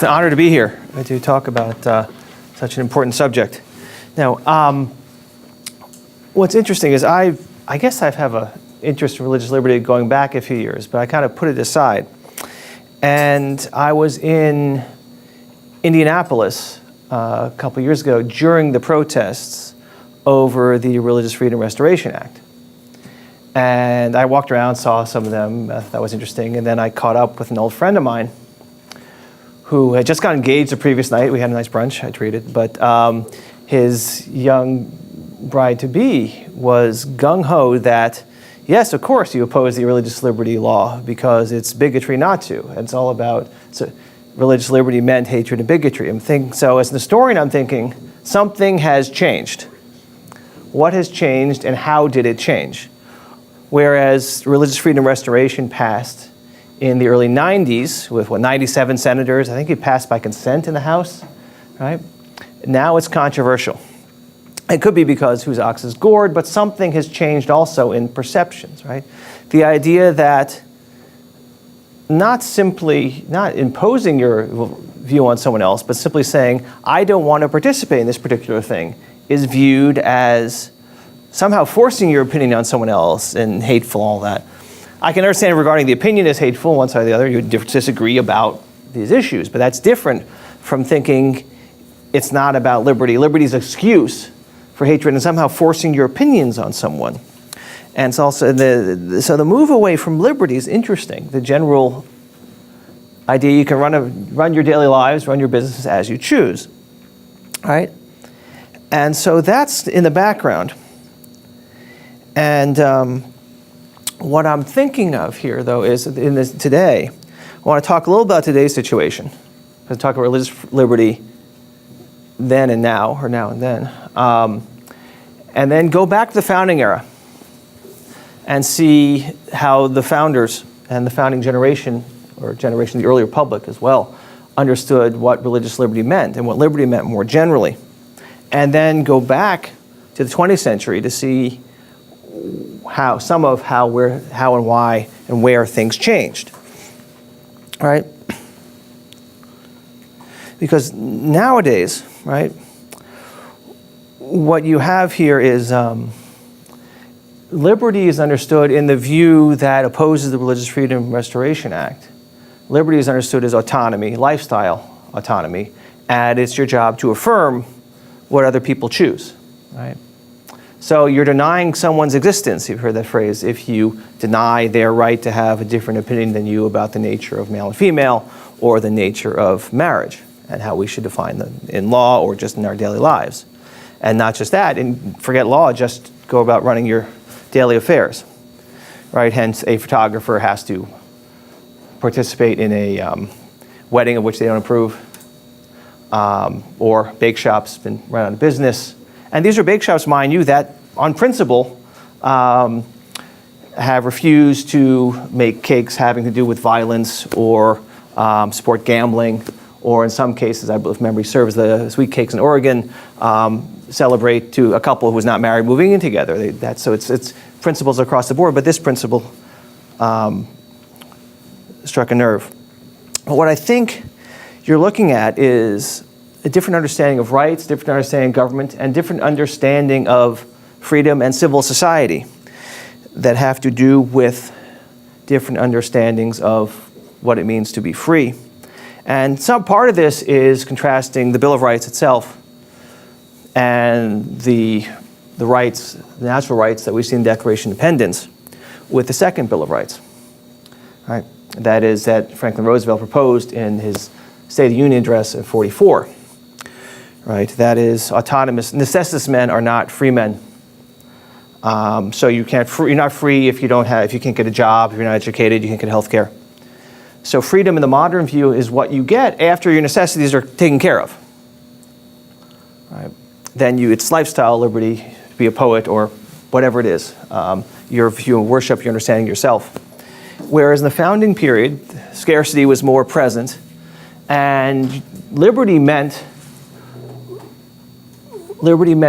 an honor to be here to talk about such an important subject. Now, what's interesting is I guess I have an interest in religious liberty going back a few years, but I kind of put it aside. And I was in Indianapolis a couple years ago during the protests over the Religious Freedom Restoration Act. And I walked around, saw some of them, that was interesting, and then I caught up with an old friend of mine who had just got engaged the previous night. We had a nice brunch, I treated, but his young bride-to-be was gung-ho that, yes, of course you oppose the religious liberty law because it's bigotry not to. It's all about, so religious liberty meant hatred and bigotry. So as an historian, I'm thinking, something has changed. What has changed and how did it change? Whereas Religious Freedom Restoration passed in the early 90s with, 97 senators. I think it passed by consent in the House, right? Now it's controversial. It could be because whose ox is gored, but something has changed also in perceptions, right? The idea that not imposing your view on someone else, but simply saying, I don't want to participate in this particular thing, is viewed as somehow forcing your opinion on someone else and hateful, all that. I can understand regarding the opinion as hateful, one side or the other, you disagree about these issues, but that's different from thinking it's not about liberty. Liberty's an excuse for hatred and somehow forcing your opinions on someone. And it's also, so the move away from liberty is interesting. The general idea you can run your daily lives, run your businesses as you choose, right? And so that's in the background. And what I'm thinking of here, though, is today, I want to talk a little about today's situation. I'm going to talk about religious liberty then and now, or now and then. And then go back to the founding era and see how the founders and the founding generation, or generation of the early republic as well, understood what religious liberty meant and what liberty meant more generally. And then go back to the 20th century to see how and why and where things changed, right? Because nowadays, right, what you have here is liberty is understood in the view that opposes the Religious Freedom Restoration Act. Liberty is understood as autonomy, lifestyle autonomy, and it's your job to affirm what other people choose, right? So you're denying someone's existence, you've heard that phrase, if you deny their right to have a different opinion than you about the nature of male and female or the nature of marriage and how we should define them in law or just in our daily lives. And not just that, and forget law, just go about running your daily affairs, right? Hence, a photographer has to participate in a wedding of which they don't approve, or bake shops been run out of business. And these are bake shops, mind you, that on principle have refused to make cakes having to do with violence or support gambling, or in some cases, I believe memory serves, the sweet cakes in Oregon celebrate to a couple who was not married moving in together. So it's principles across the board, but this principle struck a nerve. But what I think you're looking at is a different understanding of rights, different understanding of government, and different understanding of freedom and civil society that have to do with different understandings of what it means to be free. And some part of this is contrasting the Bill of Rights itself and the rights, the natural rights that we see in the Declaration of Independence with the second Bill of Rights, right? That is that Franklin Roosevelt proposed in his State of the Union address in '44. Right, that is autonomous. Necessitous men are not free men. So you're not free if you can't get a job, if you're not educated, you can't get health care. So freedom in the modern view is what you get after your necessities are taken care of. Right? Then it's lifestyle liberty, to be a poet or whatever it is. If you worship, you're understanding yourself. Whereas in the founding period, scarcity was more present, and liberty meant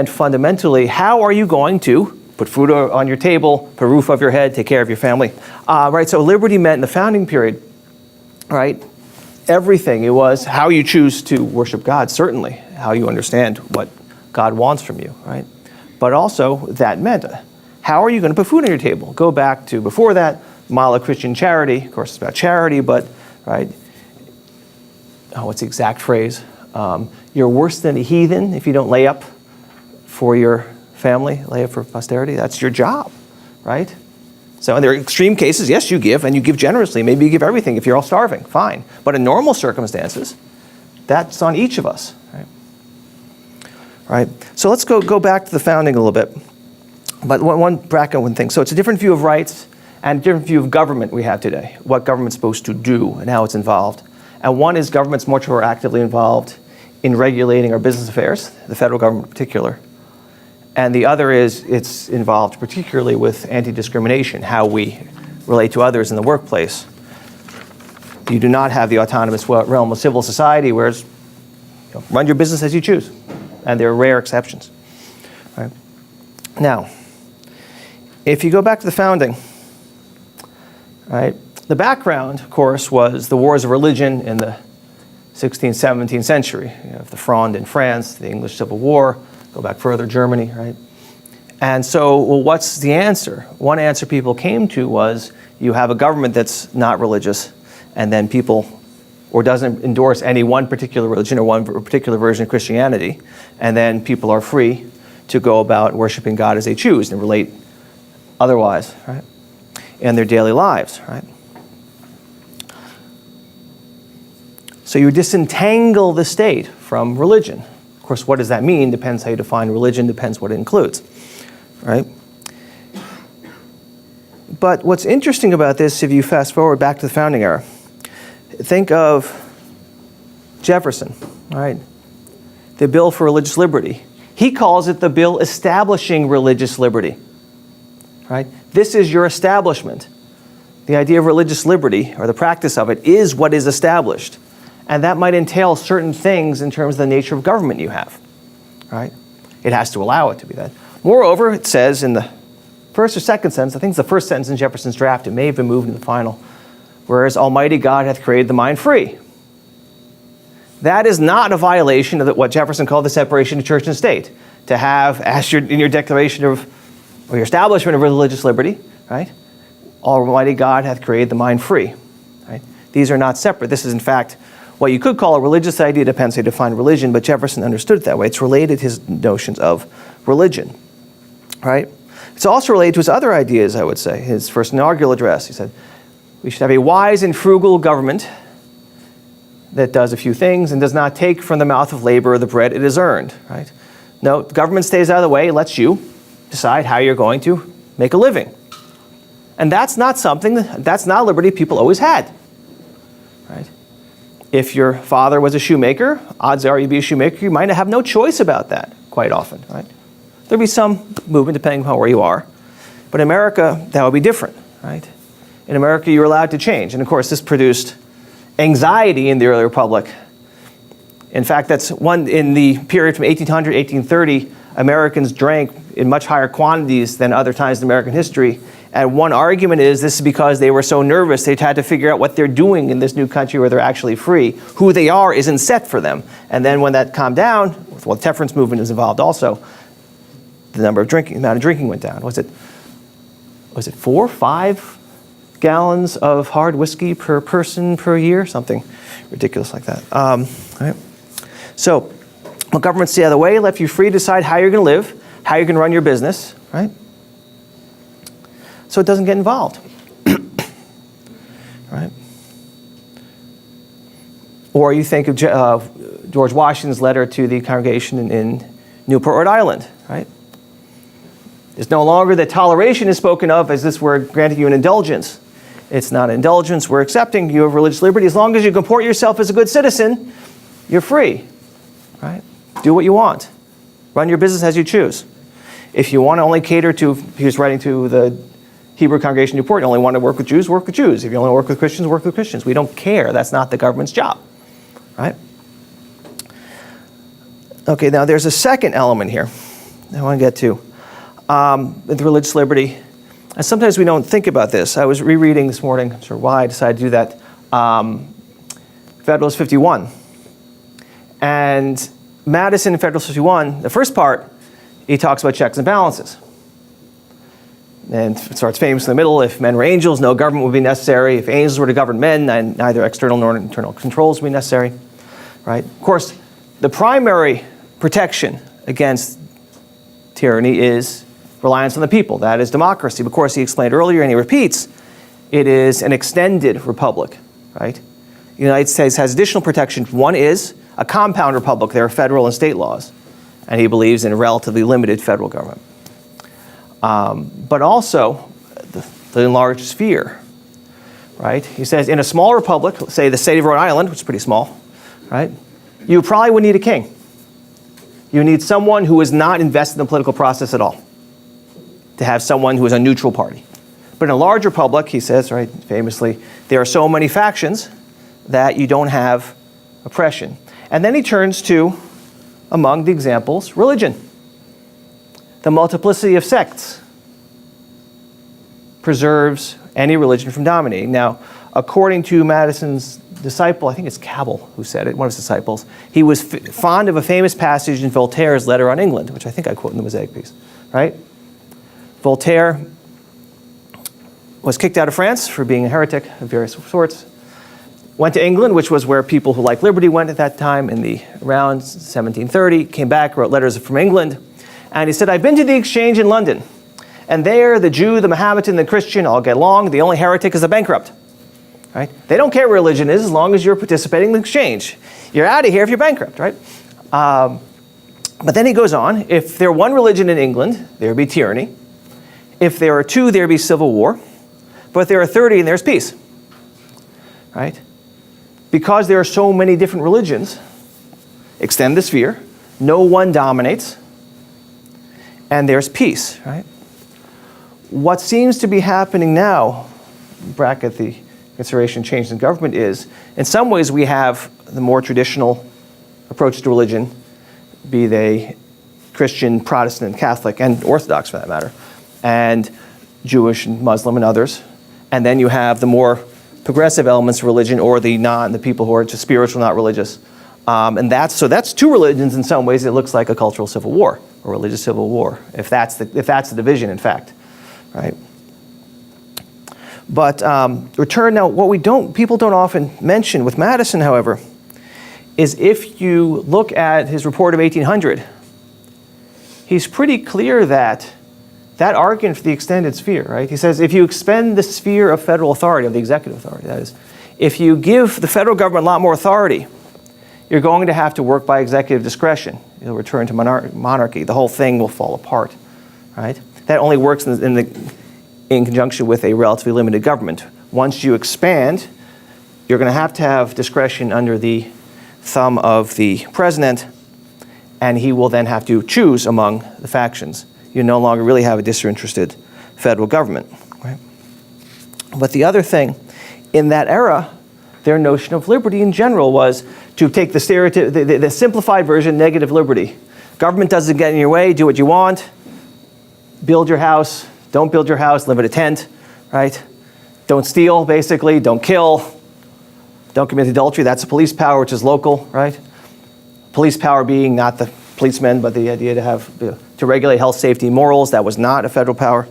fundamentally, how are you going to put food on your table, put a roof over your head, take care of your family? Right, so liberty meant in the founding period, right, everything. It was how you choose to worship God, certainly, how you understand what God wants from you, right? But also that meant, how are you going to put food on your table? Go back to before that, model of Christian charity. Of course, it's about charity, but, right? Oh, what's the exact phrase? You're worse than a heathen if you don't lay up for your family, lay up for posterity. That's your job, right? So, and there are extreme cases, yes, you give, and you give generously. Maybe you give everything if you're all starving, fine. But in normal circumstances, that's on each of us, right? Right? So let's go back to the founding a little bit. But one thing. So it's a different view of rights and a different view of government we have today, what government's supposed to do and how it's involved. And one is government's much more actively involved in regulating our business affairs, the federal government in particular. And the other is it's involved particularly with anti-discrimination, how we relate to others in the workplace. You do not have the autonomous realm of civil society, whereas run your business as you choose. And there are rare exceptions. Right? Now, if you go back to the founding, right, the background, of course, was the wars of religion in the 16th, 17th century. You have the Fronde in France, the English Civil War, go back further, Germany, right? And so, well, what's the answer? One answer people came to was you have a government that's not religious, and then people, or doesn't endorse any one particular religion or one particular version of Christianity, and then people are free to go about worshiping God as they choose and relate otherwise, right, in their daily lives, right? So you disentangle the state from religion. Of course, what does that mean? Depends how you define religion, depends what it includes, right? But what's interesting about this, if you fast forward back to the founding era, think of Jefferson, right? The Bill for Religious Liberty. He calls it the bill establishing religious liberty, right? This is your establishment. The idea of religious liberty, or the practice of it, is what is established. And that might entail certain things in terms of the nature of government you have, right? It has to allow it to be that. Moreover, it says in the first or second sentence, I think it's the first sentence in Jefferson's draft, it may have been moved in the final, whereas Almighty God hath created the mind free. That is not a violation of what Jefferson called the separation of church and state. To have, as in your declaration of, or your establishment of religious liberty, right? Almighty God hath created the mind free, right? These are not separate. This is, in fact, what you could call a religious idea. Depends how you define religion, but Jefferson understood it that way. It's related to his notions of religion, right? It's also related to his other ideas, I would say. His first inaugural address, he said, we should have a wise and frugal government that does a few things and does not take from the mouth of labor the bread it has earned, right? No, government stays out of the way, lets you decide how you're going to make a living. And that's not that's not a liberty people always had, right? If your father was a shoemaker, odds are you'd be a shoemaker. You might have no choice about that quite often, right? There'd be some movement depending on where you are. But in America, that would be different, right? In America, you're allowed to change. And of course, this produced anxiety in the early republic. In fact, that's one in the period from 1800 to 1830, Americans drank in much higher quantities than other times in American history. And one argument is this is because they were so nervous, they had to figure out what they're doing in this new country where they're actually free. Who they are isn't set for them. And then when that calmed down, well, the temperance movement is involved also, the amount of drinking went down. Was it 4, 5 gallons of hard whiskey per person per year? Something ridiculous like that. Right? So, well, government stay out of the way, left you free to decide how you're going to live, how you're going to run your business, right? So it doesn't get involved, right? Or you think of George Washington's letter to the congregation in Newport, Rhode Island, right? It's no longer that toleration is spoken of as this we're granting you an indulgence. It's not an indulgence. We're accepting you have religious liberty. As long as you comport yourself as a good citizen, you're free, right? Do what you want. Run your business as you choose. If you want to only cater to, he was writing to the Hebrew congregation in Newport, you only want to work with Jews, work with Jews. If you only work with Christians, work with Christians. We don't care. That's not the government's job, right? Okay, now there's a second element here I want to get to. With religious liberty. And sometimes we don't think about this. I was rereading this morning, I'm sure why I decided to do that, Federalist 51. And Madison in Federalist 51, the first part, he talks about checks and balances. And it starts famous in the middle: if men were angels, no government would be necessary. If angels were to govern men, then neither external nor internal controls would be necessary. Right? Of course, the primary protection against tyranny is reliance on the people. That is democracy. Of course, he explained earlier, and he repeats, it is an extended republic. Right? The United States has additional protections. One is a compound republic. There are federal and state laws. And he believes in a relatively limited federal government. But also the enlarged sphere, right? He says in a small republic, say the state of Rhode Island, which is pretty small, right? You probably would need a king. You need someone who is not invested in the political process at all, to have someone who is a neutral party. But in a large republic, he says, right, famously, there are so many factions that you don't have oppression. And then he turns to, among the examples, religion. The multiplicity of sects preserves any religion from dominating. Now, according to Madison's disciple, I think it's Cabell who said it, one of his disciples, he was fond of a famous passage in Voltaire's letter on England, which I think I quote in the Mosaic piece, right? Voltaire was kicked out of France for being a heretic of various sorts, went to England, which was where people who liked liberty went at that time in the around 1730, came back, wrote letters from England, and he said, I've been to the exchange in London, and there the Jew, the Mohammedan, the Christian all get along. The only heretic is the bankrupt. Right? They don't care what religion is as long as you're participating in the exchange. You're out of here if you're bankrupt, right? But then he goes on, if there were one religion in England, there would be tyranny. If there are two, there would be civil war. But if there are 30, and there's peace. Right? Because there are so many different religions, extend the sphere, no one dominates, and there's peace, right? What seems to be happening now, bracket the consideration change in government, is, in some ways we have the more traditional approach to religion, be they Christian, Protestant, Catholic, and Orthodox for that matter, and Jewish and Muslim and others. And then you have the more progressive elements of religion, or the people who are just spiritual, not religious. And that's two religions in some ways. It looks like a cultural civil war, or religious civil war, if that's the division, in fact, right? But return now. What people don't often mention with Madison, however, is if you look at his report of 1800, he's pretty clear that argument for the extended sphere, right? He says if you expand the sphere of federal authority, of the executive authority, that is, if you give the federal government a lot more authority, you're going to have to work by executive discretion. You'll return to monarchy. The whole thing will fall apart, right? That only works in conjunction with a relatively limited government. Once you expand, you're going to have discretion under the thumb of the president, and he will then have to choose among the factions. You no longer really have a disinterested federal government, right? But the other thing, in that era, their notion of liberty in general was to take the stereotype, the simplified version, negative liberty. Government doesn't get in your way, do what you want, build your house, don't build your house, live in a tent, right? Don't steal, basically, don't kill, don't commit adultery. That's a police power, which is local, right? Police power being not the policemen, but the idea to regulate health, safety, morals. That was not a federal power.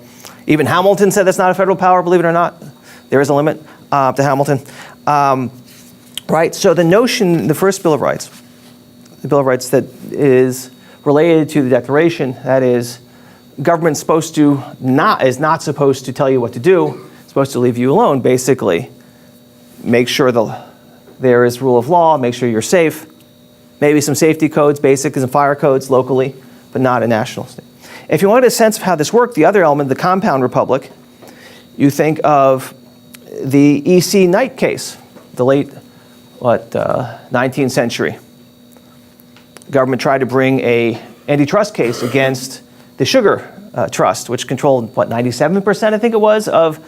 Even Hamilton said that's not a federal power, believe it or not. There is a limit to Hamilton. Right, so the notion, the first Bill of Rights, the Bill of Rights that is related to the Declaration, that is, government's is not supposed to tell you what to do, it's supposed to leave you alone, basically. Make sure there is rule of law, make sure you're safe, maybe some safety codes, basic and fire codes locally, but not a national state. If you wanted a sense of how this worked, the other element, the compound republic, you think of the E.C. Knight case, the late 19th century. The government tried to bring an antitrust case against the sugar trust, which controlled, 97%, I think it was, of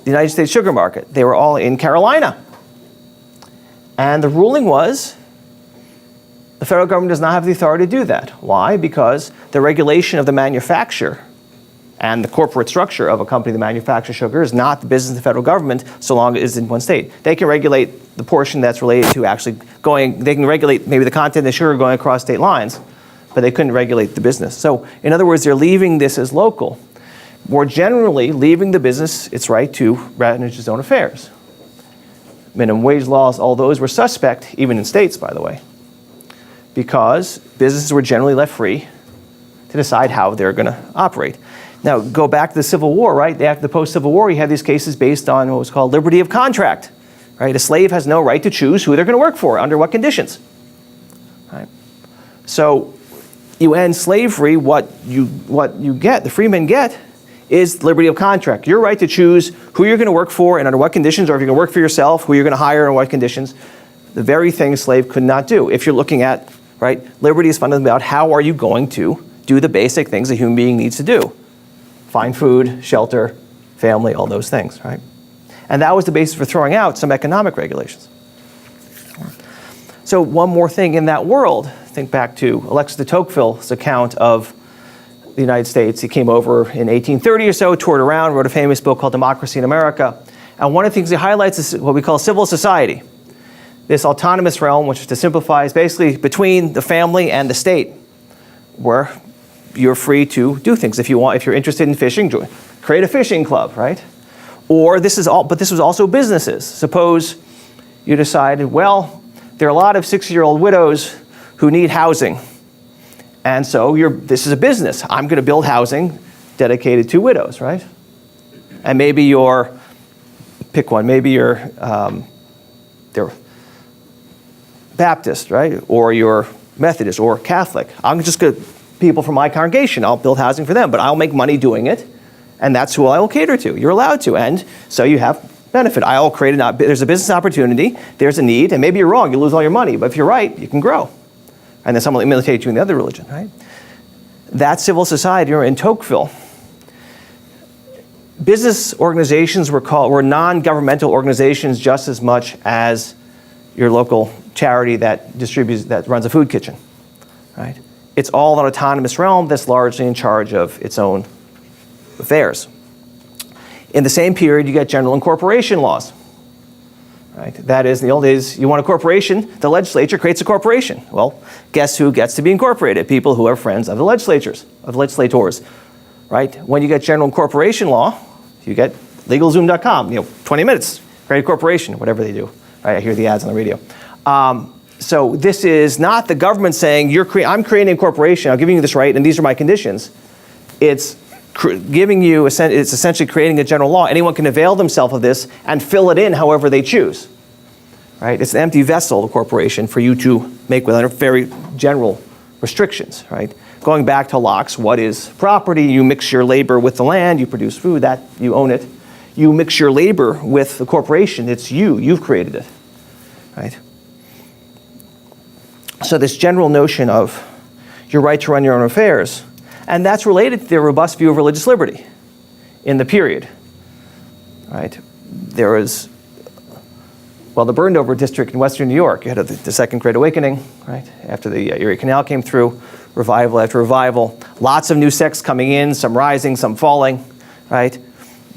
the United States sugar market. They were all in Carolina. And the ruling was the federal government does not have the authority to do that. Why? Because the regulation of the manufacture And the corporate structure of a company that manufactures sugar is not the business of the federal government so long as it's in one state. They can regulate the portion that's related to actually they can regulate maybe the content of the sugar going across state lines, but they couldn't regulate the business. So in other words, they're leaving this as local. More generally, leaving the business its right to manage its own affairs. Minimum wage laws, all those were suspect, even in states, by the way, because businesses were generally left free to decide how they're going to operate. Now, go back to the Civil War, right? After the post-Civil War, you have these cases based on what was called liberty of contract, right? A slave has no right to choose who they're going to work for, under what conditions, right? So you end slavery, what you get, the freemen get, is liberty of contract. Your right to choose who you're going to work for and under what conditions, or if you're going to work for yourself, who you're going to hire and what conditions, the very thing a slave could not do. If you're looking at, right, liberty is fundamentally about how are you going to do the basic things a human being needs to do. Find food, shelter, family, all those things, right? And that was the basis for throwing out some economic regulations. So one more thing in that world, think back to Alexis de Tocqueville's account of the United States. He came over in 1830 or so, toured around, wrote a famous book called Democracy in America. And one of the things he highlights is what we call civil society. This autonomous realm, which to simplify is basically between the family and the state, where you're free to do things. If you're interested in fishing, create a fishing club, right? Or but this was also businesses. Suppose you decided, well, there are a lot of 60-year-old widows who need housing. And so this is a business. I'm going to build housing dedicated to widows, right? And maybe pick one, maybe they're Baptist, right? Or you're Methodist or Catholic. I'm just going to, people from my congregation, I'll build housing for them, but I'll make money doing it, and that's who I will cater to. You're allowed to, and so you have benefit. I'll create there's a business opportunity, there's a need, and maybe you're wrong, you lose all your money, but if you're right, you can grow. And then someone will imitate you in the other religion, right? That civil society, or in Tocqueville, business organizations were non-governmental organizations just as much as your local charity that runs a food kitchen, right? It's all an autonomous realm that's largely in charge of its own affairs. In the same period, you get general incorporation laws, right? That is, in the old days, you want a corporation, the legislature creates a corporation. Well, guess who gets to be incorporated? People who are friends of the legislators, right? When you get general incorporation law, you get LegalZoom.com, 20 minutes, create a corporation, whatever they do. Right? I hear the ads on the radio. So this is not the government saying, I'm creating a corporation, I'm giving you this right, and these are my conditions. It's it's essentially creating a general law. Anyone can avail themselves of this and fill it in however they choose. Right? It's an empty vessel, the corporation, for you to make with under very general restrictions. Right? Going back to Locke's, what is property? You mix your labor with the land, you produce food, that you own it. You mix your labor with the corporation, it's you've created it. Right? So this general notion of your right to run your own affairs, and that's related to the robust view of religious liberty in the period. Right? There was, the burned-over district in western New York, you had the Second Great Awakening, right? After the Erie Canal came through, revival after revival, lots of new sects coming in, some rising, some falling, right?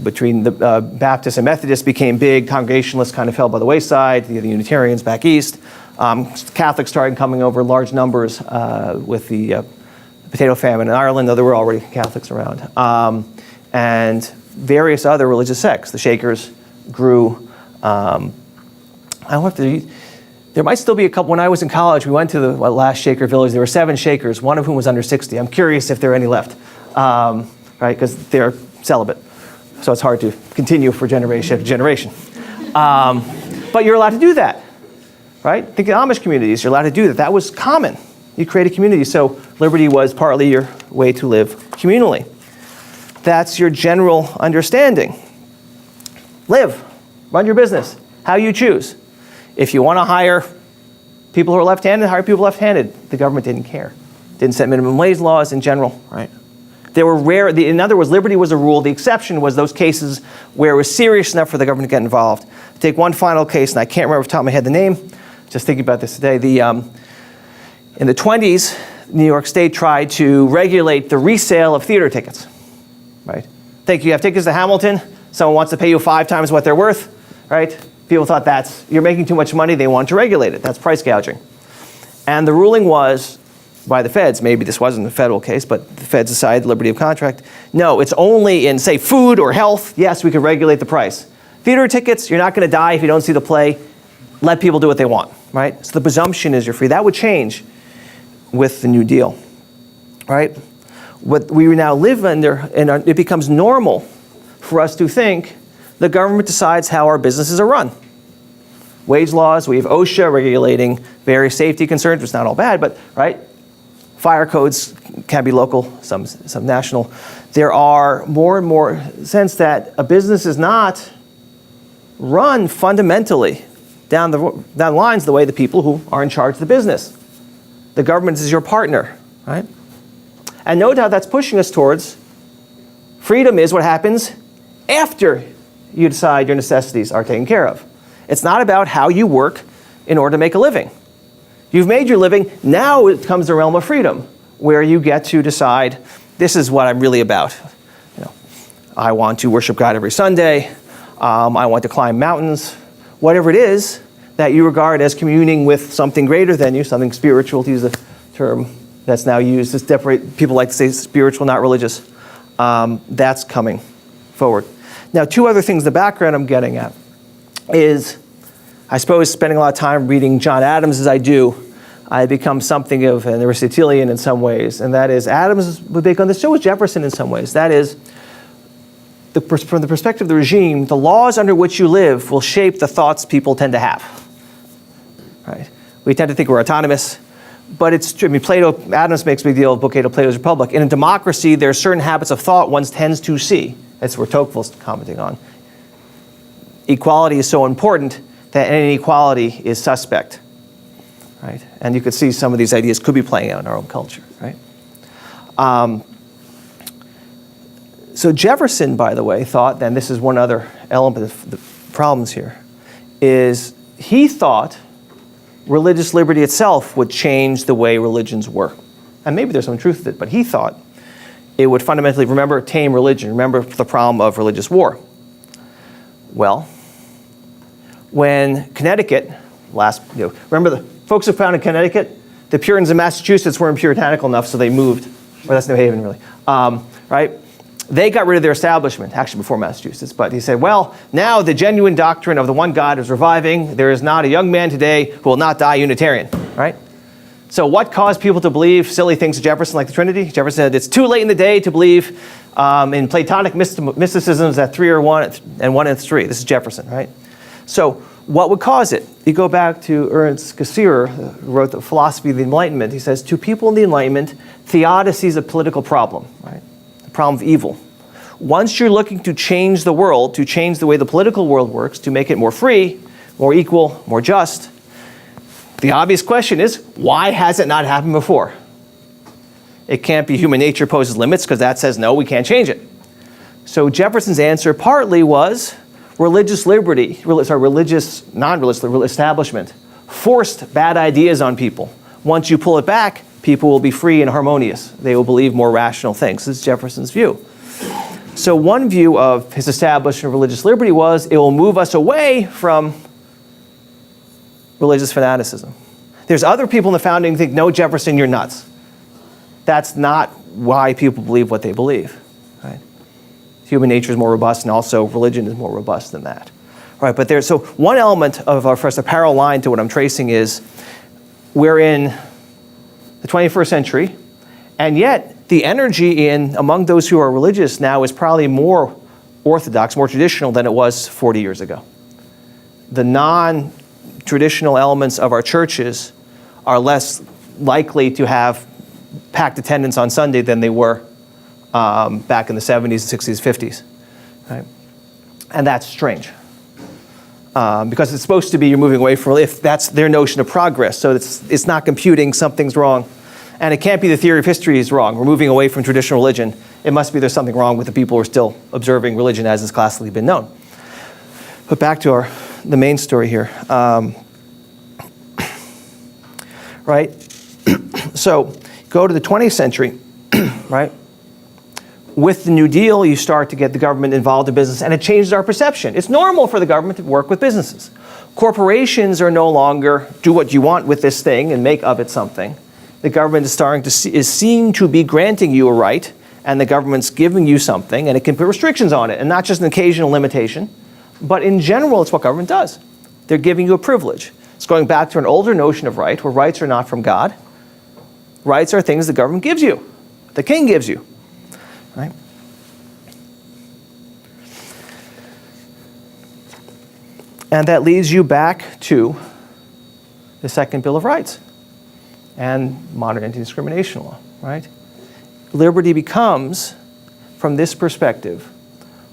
Between the Baptists and Methodists became big, Congregationalists kind of fell by the wayside, the Unitarians back east. Catholics started coming over large numbers with the potato famine in Ireland, though there were already Catholics around. And various other religious sects. The Shakers grew. There might still be a couple. When I was in college, we went to the last Shaker village. There were 7 Shakers, one of whom was under 60. I'm curious if there are any left, right? Because they're celibate. So it's hard to continue for generation after generation. But you're allowed to do that, right? Think of Amish communities. You're allowed to do that. That was common. You create a community. So liberty was partly your way to live communally. That's your general understanding. Live. Run your business. How you choose. If you want to hire people who are left-handed, hire people left-handed. The government didn't care. Didn't set minimum wage laws in general, right? There were rare, in other words, liberty was a rule. The exception was those cases where it was serious enough for the government to get involved. Take one final case, and I can't remember off the top of my head the name. Just thinking about this today. In the 20s, New York State tried to regulate the resale of theater tickets, right? You have tickets to Hamilton, someone wants to pay you 5 times what they're worth, right? People thought you're making too much money, they want to regulate it. That's price gouging. And the ruling was, by the feds, maybe this wasn't a federal case, but the feds decided liberty of contract. No, it's only in, say, food or health, yes, we can regulate the price. Theater tickets, you're not going to die if you don't see the play. Let people do what they want, right? So the presumption is you're free. That would change with the New Deal, right? What we now live under, and it becomes normal for us to think the government decides how our businesses are run. Wage laws, we have OSHA regulating various safety concerns, which is not all bad, but, right? Fire codes can be local, some national. There are more and more sense that a business is not run fundamentally down the lines the way the people who are in charge of the business. The government is your partner, right? And no doubt that's pushing us towards freedom is what happens after you decide your necessities are taken care of. It's not about how you work in order to make a living. You've made your living, now it comes the realm of freedom, where you get to decide, this is what I'm really about. I want to worship God every Sunday, I want to climb mountains, whatever it is that you regard as communing with something greater than you, something spiritual, to use a term that's now used to separate, people like to say spiritual, not religious. That's coming forward. Now, 2 other things, the background I'm getting at is, I suppose spending a lot of time reading John Adams as I do, I become something of an Aristotelian in some ways, and that is, Adams would make on this, so was Jefferson in some ways. That is, from the perspective of the regime, the laws under which you live will shape the thoughts people tend to have. Right? We tend to think we're autonomous, but it's true. I mean, Adams makes a big deal of Book 8 of Plato's Republic. In a democracy, there are certain habits of thought one tends to see. That's where Tocqueville's commenting on. Equality is so important that any inequality is suspect. Right? And you could see some of these ideas could be playing out in our own culture. Right? So Jefferson, by the way, thought, and this is one other element of the problems here, is he thought religious liberty itself would change the way religions were. And maybe there's some truth to it, but he thought it would fundamentally, tame religion, remember the problem of religious war. Well, when Connecticut, remember the folks who founded Connecticut? The Puritans in Massachusetts weren't puritanical enough, so they moved, or that's New Haven really, right? They got rid of their establishment, actually before Massachusetts, but he said, well, now the genuine doctrine of the one God is reviving. There is not a young man today who will not die Unitarian, right? So what caused people to believe silly things to Jefferson, like the Trinity? Jefferson said, it's too late in the day to believe in Platonic mysticisms that 3 are 1 and 1 is 3. This is Jefferson, right? So what would cause it? You go back to Ernst Cassirer, who wrote The Philosophy of the Enlightenment. He says, to people in the Enlightenment, theodicy is a political problem, right? Problem of evil. Once you're looking to change the world, to change the way the political world works, to make it more free, more equal, more just, the obvious question is, why has it not happened before? It can't be human nature poses limits, because that says, no, we can't change it. So Jefferson's answer partly was religious liberty, non-religious establishment forced bad ideas on people. Once you pull it back, people will be free and harmonious. They will believe more rational things. This is Jefferson's view. So one view of his establishment of religious liberty was it will move us away from religious fanaticism. There's other people in the founding who think, no, Jefferson, you're nuts. That's not why people believe what they believe. Right? Human nature is more robust, and also religion is more robust than that. Right? But so one element of our first, a parallel line to what I'm tracing is we're in the 21st century, and yet the energy among those who are religious now is probably more orthodox, more traditional than it was 40 years ago. The non-traditional elements of our churches are less likely to have packed attendance on Sunday than they were back in the 70s, 60s, 50s. Right? And that's strange. Because it's supposed to be you're moving away from, if that's their notion of progress. So it's not computing, something's wrong. And it can't be the theory of history is wrong. We're moving away from traditional religion. It must be there's something wrong with the people who are still observing religion as it's classically been known. But back to the main story here. Right? So go to the 20th century, right? with the New Deal, you start to get the government involved in business, and it changes our perception. It's normal for the government to work with businesses. Corporations are no longer do what you want with this thing and make of it something. The government is seen to be granting you a right, and the government's giving you something, and it can put restrictions on it, and not just an occasional limitation, but in general, it's what government does. They're giving you a privilege. It's going back to an older notion of right, where rights are not from God. Rights are things the government gives you, the king gives you, right? And that leads you back to the Second Bill of Rights and modern anti-discrimination law, right? Liberty becomes, from this perspective,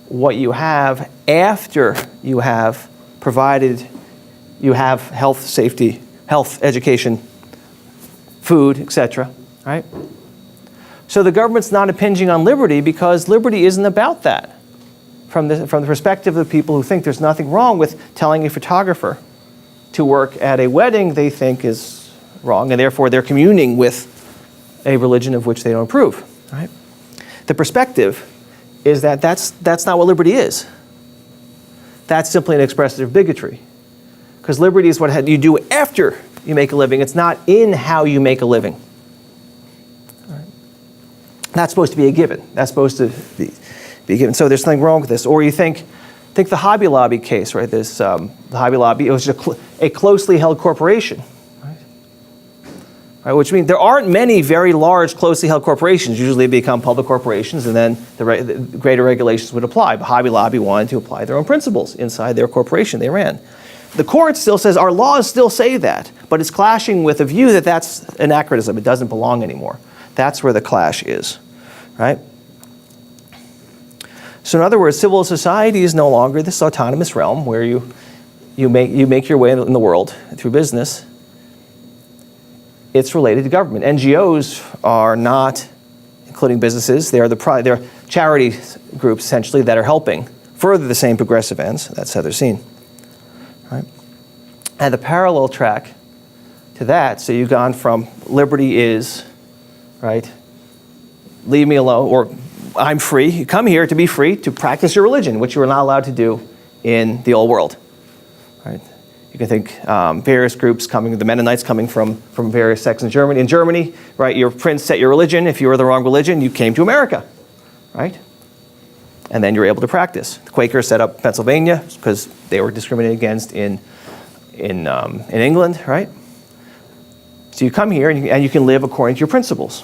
what you have after you have provided, you have health, safety, health, education, food, etc., right? So the government's not impinging on liberty because liberty isn't about that. From the perspective of people who think there's nothing wrong with telling a photographer to work at a wedding they think is wrong, and therefore they're communing with a religion of which they don't approve, right? The perspective is that that's not what liberty is. That's simply an expression of bigotry. Because liberty is what you do after you make a living. It's not in how you make a living. Right? That's supposed to be a given. That's supposed to be given. So there's nothing wrong with this. Or you think the Hobby Lobby case, right? This the Hobby Lobby, it was a closely held corporation. Right, which means there aren't many very large, closely held corporations. Usually they become public corporations, and then the greater regulations would apply. But Hobby Lobby wanted to apply their own principles inside their corporation they ran. The court still says our laws still say that, but it's clashing with a view that that's anachronism. It doesn't belong anymore. That's where the clash is, right? So in other words, civil society is no longer this autonomous realm where you make your way in the world through business. It's related to government. NGOs are not, including businesses, they're charity groups, essentially, that are helping further the same progressive ends. That's how they're seen. Right? And the parallel track to that, so you've gone from liberty is, right, leave me alone, or I'm free. You come here to be free, to practice your religion, which you were not allowed to do in the old world. Right? You can think various groups coming, the Mennonites coming from various sects in Germany. In Germany, right, your prince set your religion. If you were the wrong religion, you came to America, right? And then you're able to practice. The Quakers set up Pennsylvania because they were discriminated against in England, right? So you come here and you can live according to your principles.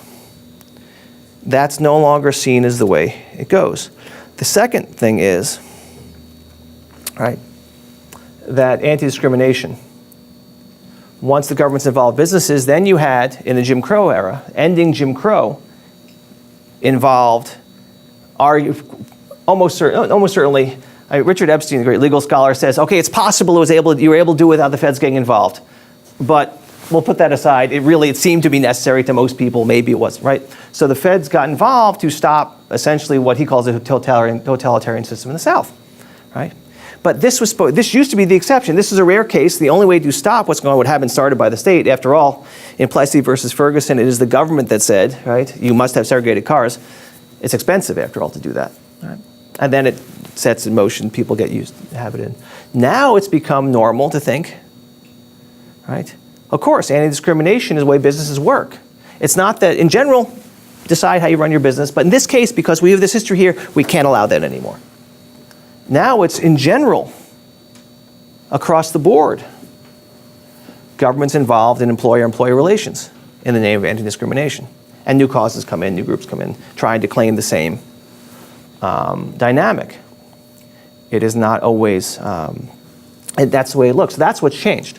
That's no longer seen as the way it goes. The second thing is, right, that anti-discrimination. Once the government's involved businesses, then you had, in the Jim Crow era, ending Jim Crow involved, almost certainly, Richard Epstein, the great legal scholar, says, okay, it's possible you were able to do it without the feds getting involved. But we'll put that aside. It seemed to be necessary to most people. Maybe it wasn't, right? So the feds got involved to stop essentially what he calls a totalitarian system in the South, right? But this used to be the exception. This is a rare case. The only way to stop what's going on, what had been started by the state, after all, in Plessy versus Ferguson, it is the government that said, right, you must have segregated cars. It's expensive, after all, to do that. Right? And then it sets in motion, people get used to have it in. Now it's become normal to think, right? Of course, anti-discrimination is the way businesses work. It's not that, in general, decide how you run your business, but in this case, because we have this history here, we can't allow that anymore. Now it's in general, across the board. Government's involved in employer-employee relations in the name of anti-discrimination. And new causes come in, new groups come in, trying to claim the same dynamic. It is not always, that's the way it looks. That's what's changed.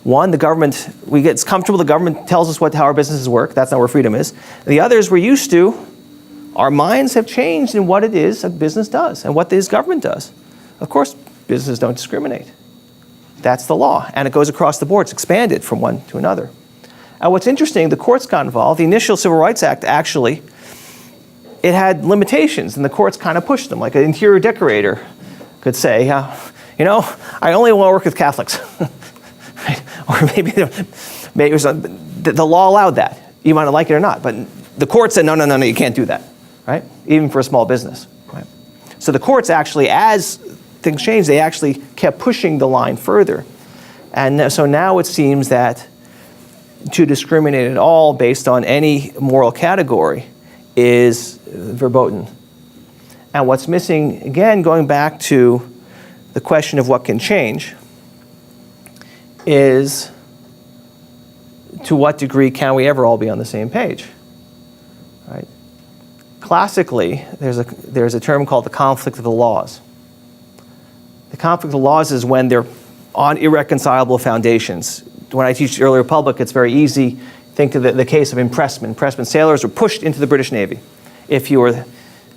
One, the government, it's comfortable, the government tells us how our businesses work. That's not where freedom is. The others we're used to, our minds have changed in what it is a business does and what this government does. Of course, businesses don't discriminate. That's the law, and it goes across the board. It's expanded from one to another. And what's interesting, the courts got involved. The initial Civil Rights Act, actually, it had limitations, and the courts kind of pushed them. Like an interior decorator could say, I only want to work with Catholics. Right? Or maybe it was the law allowed that. You might not like it or not, but the court said, no, you can't do that. right? Even for a small business, right? So the courts actually, as things changed, they actually kept pushing the line further. And so now it seems that to discriminate at all based on any moral category is verboten. And what's missing, again, going back to the question of what can change, is to what degree can we ever all be on the same page, right? Classically, there's a term called the conflict of the laws. The conflict of the laws is when they're on irreconcilable foundations. When I teach the early republic, it's very easy. Think of the case of impressment. Impressment sailors were pushed into the British Navy. If you were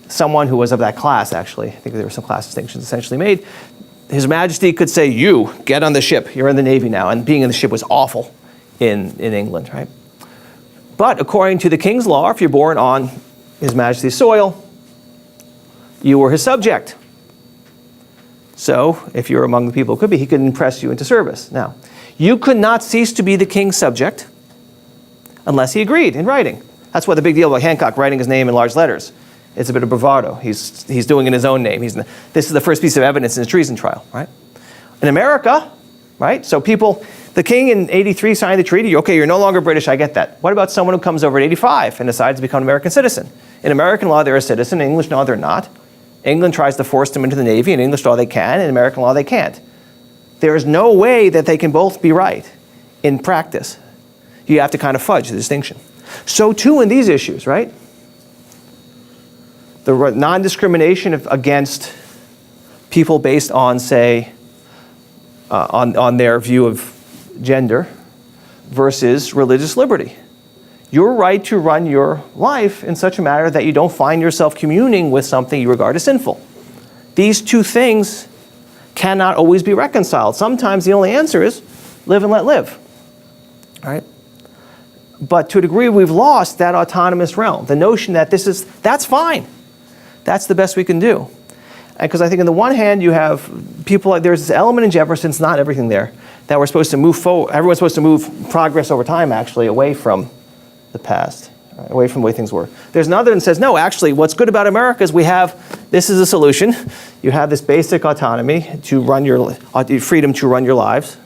someone who was of that class, actually, I think there were some class distinctions essentially made, His Majesty could say, you, get on the ship, you're in the Navy now. And being in the ship was awful in England, right? But according to the King's law, if you're born on His Majesty's soil, you were his subject. So if you're among the people who could be, he could impress you into service. Now, you could not cease to be the king's subject unless he agreed in writing. That's why the big deal about Hancock writing his name in large letters. It's a bit of bravado. He's doing it in his own name. This is the first piece of evidence in his treason trial, right? In America, right? So the king in 83 signed the treaty. Okay, you're no longer British, I get that. What about someone who comes over at 85 and decides to become an American citizen? In American law, they're a citizen. In English law, they're not. England tries to force them into the Navy. In English law, they can. In American law, they can't. There is no way that they can both be right in practice. You have to kind of fudge the distinction. So too in these issues, right? The non-discrimination against people based on, say, on their view of gender versus religious liberty. Your right to run your life in such a manner that you don't find yourself communing with something you regard as sinful. These two things cannot always be reconciled. Sometimes the only answer is live and let live, right? But to a degree, we've lost that autonomous realm. The notion that that's fine. That's the best we can do. Because I think on the one hand, you have people, there's this element in Jefferson's, not everything there, that we're supposed to move forward. Everyone's supposed to move progress over time, actually, away from the past, right? Away from the way things were. There's another that says, no, actually, what's good about America is this is a solution. You have this basic autonomy to run freedom to run your lives.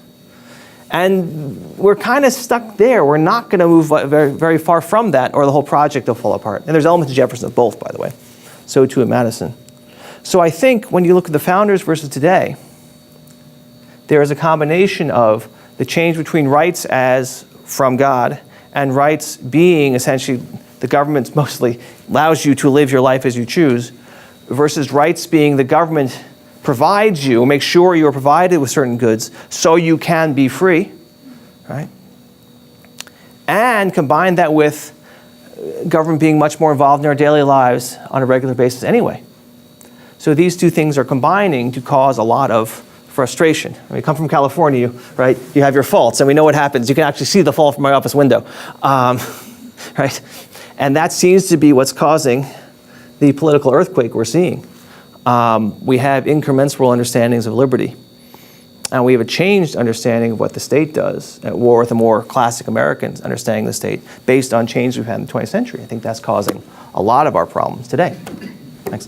And we're kind of stuck there. We're not going to move very, very far from that, or the whole project will fall apart. And there's elements of Jefferson of both, by the way. So too in Madison. So I think when you look at the founders versus today, there is a combination of the change between rights as from God and rights being essentially the government mostly allows you to live your life as you choose, versus rights being the government provides you, make sure you're provided with certain goods so you can be free, right? And combine that with government being much more involved in our daily lives on a regular basis anyway. So these two things are combining to cause a lot of frustration. When you come from California, right, you have your faults, and we know what happens. You can actually see the fall from my office window, right? And that seems to be what's causing the political earthquake we're seeing. We have incommensurable understandings of liberty, and we have a changed understanding of what the state does at war with a more classic American understanding of the state based on change we've had in the 20th century. I think that's causing a lot of our problems today. Thanks.